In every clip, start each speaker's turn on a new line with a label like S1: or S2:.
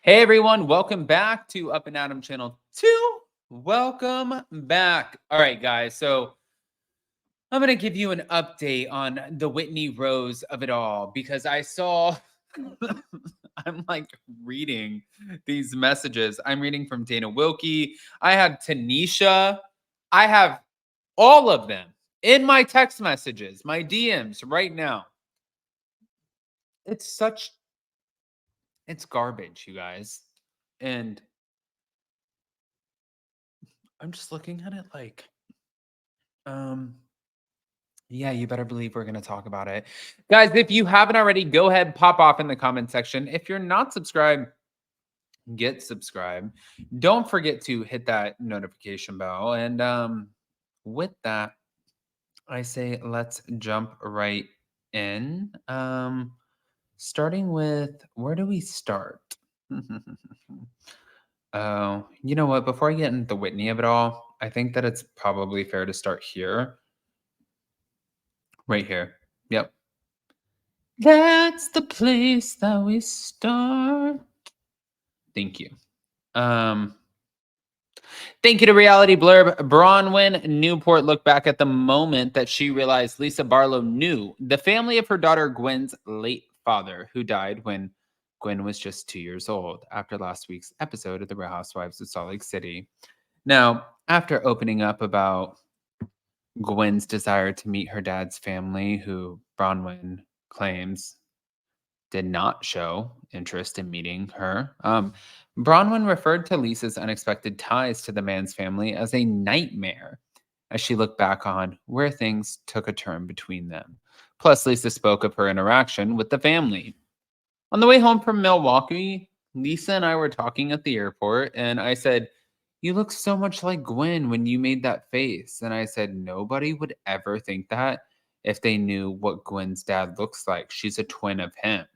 S1: Hey everyone, welcome back to Up and Adam Channel 2. Welcome back. All right, guys. So I'm going to give you an update on the Whitney Rose of it all because I saw, I'm like reading these messages. I'm reading from Dana Wilkie. I have Tanisha. I have all of them in my text messages, my DMs right now. It's it's garbage, you guys. And I'm just looking at it like, um, yeah, you better believe we're going to talk about it. Guys, if you haven't already, go ahead, pop off in the comment section. If you're not subscribed, get subscribed. Don't forget to hit that notification bell. And with that, I say let's jump right in. Starting with where do we start? Oh, you know what? Before I get into the Whitney of it all, I think that it's probably fair to start here, right here. Yep. That's the place that we start. Thank you. Um, Thank you to Reality Blurb. Bronwin Newport looked back at the moment that she realized Lisa Barlow knew the family of her daughter Gwen's late father, who died when Gwen was just 2 years old after last week's episode of The Real Housewives of Salt Lake City. Now, after opening up about Gwen's desire to meet her dad's family, who Bronwyn claims did not show interest in meeting her. Bronwyn referred to Lisa's unexpected ties to the man's family as a nightmare as she looked back on where things took a turn between them. Plus, Lisa spoke of her interaction with the family. On the way home from Milwaukee, Lisa and I were talking at the airport, and I said, "You look so much like Gwen when you made that face." And I said, "Nobody would ever think that if they knew what Gwen's dad looks like. She's a twin of him."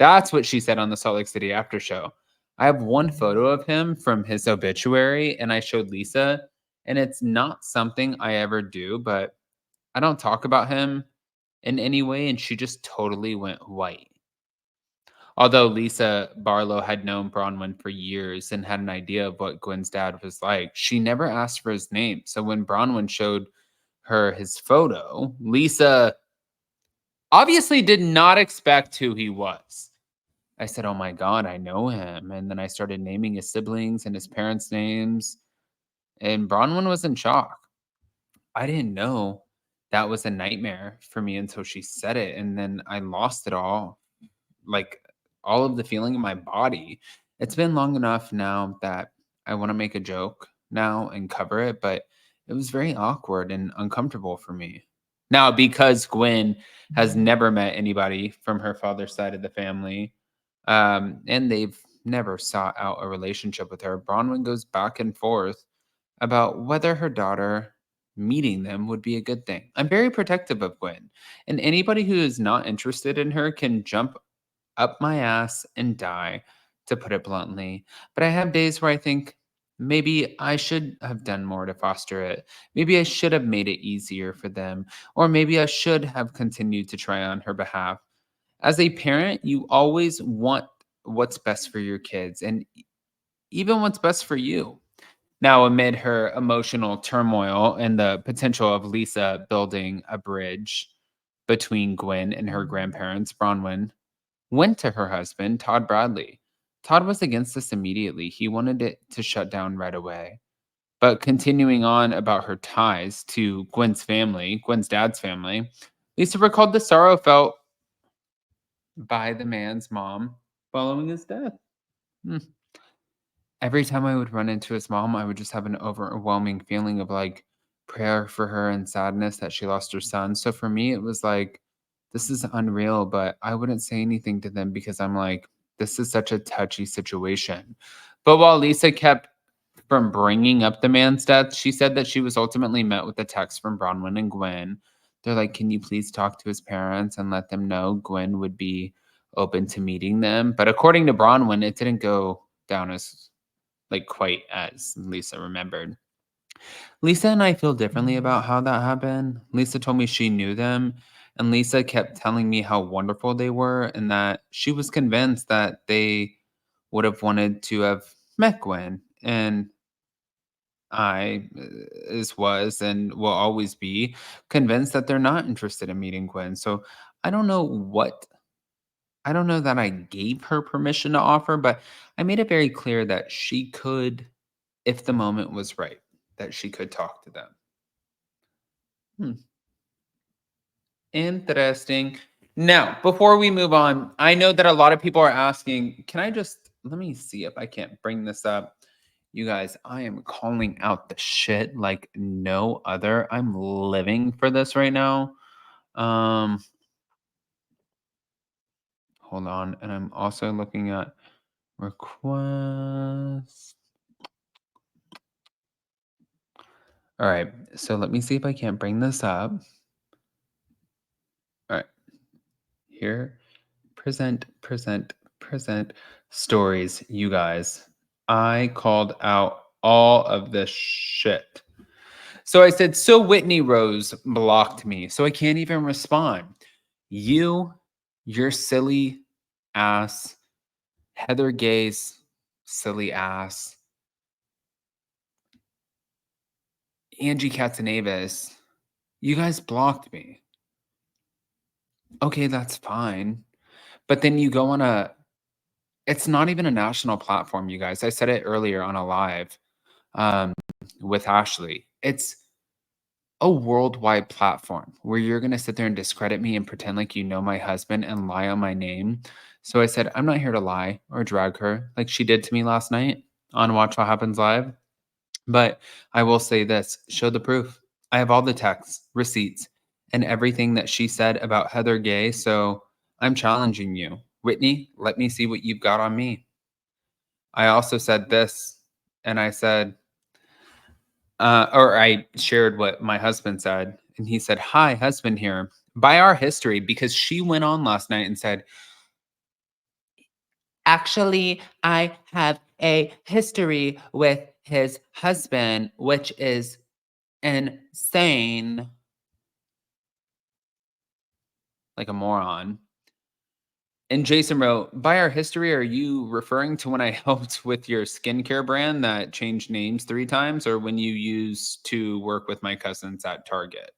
S1: That's what she said on the Salt Lake City after show. I have one photo of him from his obituary, and I showed Lisa, and it's not something I ever do, but I don't talk about him in any way, and she just totally went white. Although Lisa Barlow had known Bronwyn for years and had an idea of what Gwen's dad was like, she never asked for his name. So when Bronwyn showed her his photo, Lisa obviously did not expect who he was. I said, "Oh my God, I know him." And then I started naming his siblings and his parents' names. And Bronwyn was in shock. I didn't know that was a nightmare for me until she said it. And then I lost it all, like all of the feeling in my body. It's been long enough now that I want to make a joke now and cover it, but it was very awkward and uncomfortable for me. Now, because Gwen has never met anybody from her father's side of the family, and they've never sought out a relationship with her, Bronwyn goes back and forth about whether her daughter meeting them would be a good thing. I'm very protective of Gwen, and anybody who is not interested in her can jump up my ass and die, to put it bluntly. But I have days where I think maybe I should have done more to foster it. Maybe I should have made it easier for them, or maybe I should have continued to try on her behalf. As a parent, you always want what's best for your kids and even what's best for you. Now, amid her emotional turmoil and the potential of Lisa building a bridge between Gwen and her grandparents, Bronwyn went to her husband, Todd Bradley. Todd was against this immediately. He wanted it to shut down right away. But continuing on about her ties to Gwen's family, Gwen's dad's family, Lisa recalled the sorrow felt by the man's mom following his death. Hmm. Every time I would run into his mom, I would just have an overwhelming feeling of like prayer for her and sadness that she lost her son. So for me, it was like, this is unreal, but I wouldn't say anything to them because I'm like, this is such a touchy situation. But while Lisa kept from bringing up the man's death, she said that she was ultimately met with a text from Bronwyn and Gwen. They're like, can you please talk to his parents and let them know Gwen would be open to meeting them? But according to Bronwyn, it didn't go down as like quite as Lisa remembered. Lisa and I feel differently about how that happened. Lisa told me she knew them, and Lisa kept telling me how wonderful they were and that she was convinced that they would have wanted to have met Gwen. And I was and will always be convinced that they're not interested in meeting Gwen. So I don't know what I don't know that I gave her permission to offer, but I made it very clear that she could, if the moment was right, that she could talk to them. Hmm. Interesting. Now, before we move on, I know that a lot of people are asking, can I just let me see if I can't bring this up. You guys, I am calling out the shit like no other. I'm living for this right now. Um, hold on. And I'm also looking at requests. All right. So let me see if I can't bring this up. All right. Here. Present stories, you guys. I called out all of this shit. So I said, so Whitney Rose blocked me, so I can't even respond. You, your silly ass, Heather Gay's silly ass, Angie Katsunavis, you guys blocked me. Okay, that's fine. But then you go on it's not even a national platform, you guys. I said it earlier on a live um, with Ashley. It's a worldwide platform where you're going to sit there and discredit me and pretend like you know my husband and lie on my name. So I said, I'm not here to lie or drag her like she did to me last night on Watch What Happens Live. But I will say this, show the proof. I have all the texts, receipts, and everything that she said about Heather Gay. So I'm challenging you. Whitney, let me see what you've got on me. I also said this, and I said, or I shared what my husband said, and he said, "Hi, husband here." By our history, because she went on last night and said, "Actually, I have a history with his husband, which is insane," like a moron. And Jason wrote, "By our history, are you referring to when I helped with your skincare brand that changed names 3 times, or when you used to work with my cousins at Target?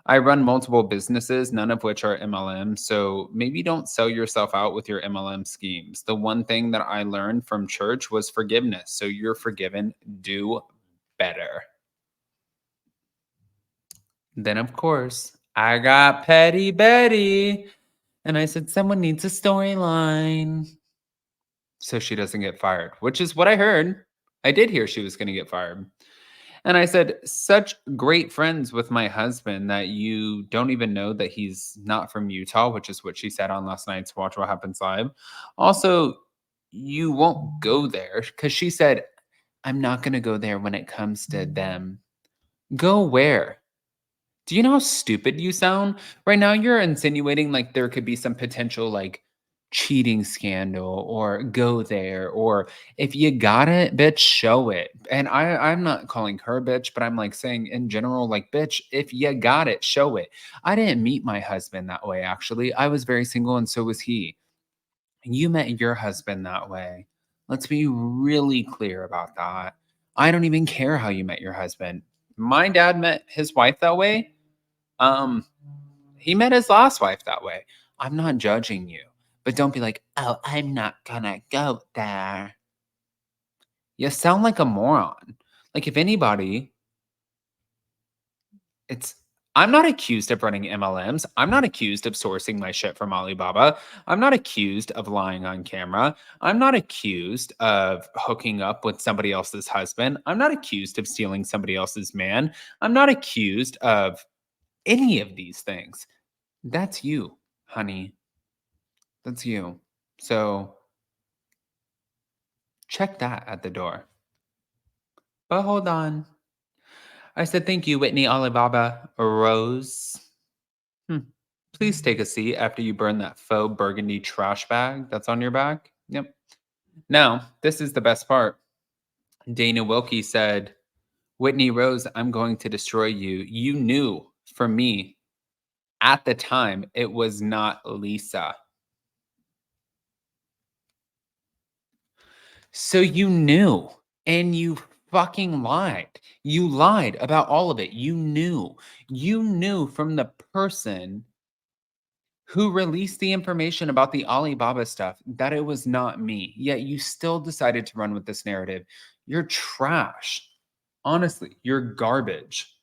S1: I run multiple businesses, none of which are MLM. So maybe don't sell yourself out with your MLM schemes. The one thing that I learned from church was forgiveness. So you're forgiven. Do better." Then, of course, I got Petty Betty. And I said, someone needs a storyline so she doesn't get fired, which is what I heard. I did hear she was going to get fired. And I said, such great friends with my husband that you don't even know that he's not from Utah, which is what she said on last night's Watch What Happens Live. Also, you won't go there because she said, I'm not going to go there when it comes to them. Go where? Do you know how stupid you sound? Right now, you're insinuating like there could be some potential like cheating scandal or go there, or if you got it, bitch, show it. And I'm not calling her a bitch, but I'm like saying in general, like, bitch, if you got it, show it. I didn't meet my husband that way, actually. I was very single and so was he. You met your husband that way. Let's be really clear about that. I don't even care how you met your husband. My dad met his wife that way. um, he met his last wife that way. I'm not judging you, but don't be like, "Oh, I'm not gonna go there." You sound like a moron. Like if anybody, it's I'm not accused of running MLMs. I'm not accused of sourcing my shit from Alibaba. I'm not accused of lying on camera. I'm not accused of hooking up with somebody else's husband. I'm not accused of stealing somebody else's man. I'm not accused of any of these things. That's you, honey. That's you. So check that at the door. But hold on. I said, thank you, Whitney Alibaba Rose. Please take a seat after you burn that faux burgundy trash bag that's on your back. Yep. Now, this is the best part. Dana Wilkie said, Whitney Rose, I'm going to destroy you. You knew for me at the time it was not Lisa. So you knew and you fucking lied. You lied about all of it. You knew. You knew from the person who released the information about the Alibaba stuff that it was not me. Yet you still decided to run with this narrative. You're trash. Honestly, you're garbage.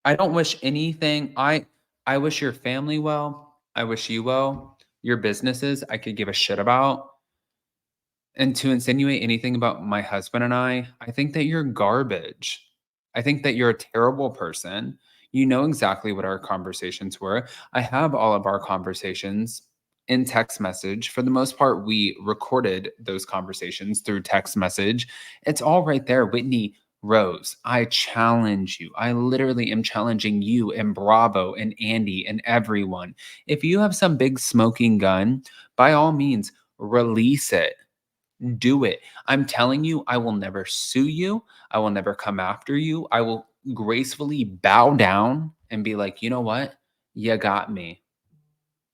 S1: I don't wish anything. I wish your family well. I wish you well. Your businesses I could give a shit about. And to insinuate anything about my husband and I think that you're garbage. I think that you're a terrible person. You know exactly what our conversations were. I have all of our conversations in text message. For the most part, we recorded those conversations through text message. It's all right there. Whitney Rose, I challenge you. I literally am challenging you and Bravo and Andy and everyone. If you have some big smoking gun, by all means, release it. Do it. I'm telling you, I will never sue you. I will never come after you. I will gracefully bow down and be like, you know what? You got me.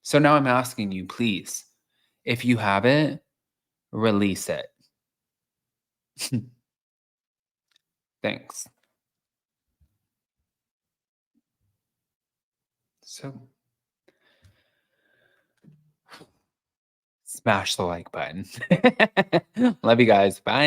S1: So now I'm asking you, please, if you have it, release it. Thanks. So smash the like button. Love you guys. Bye.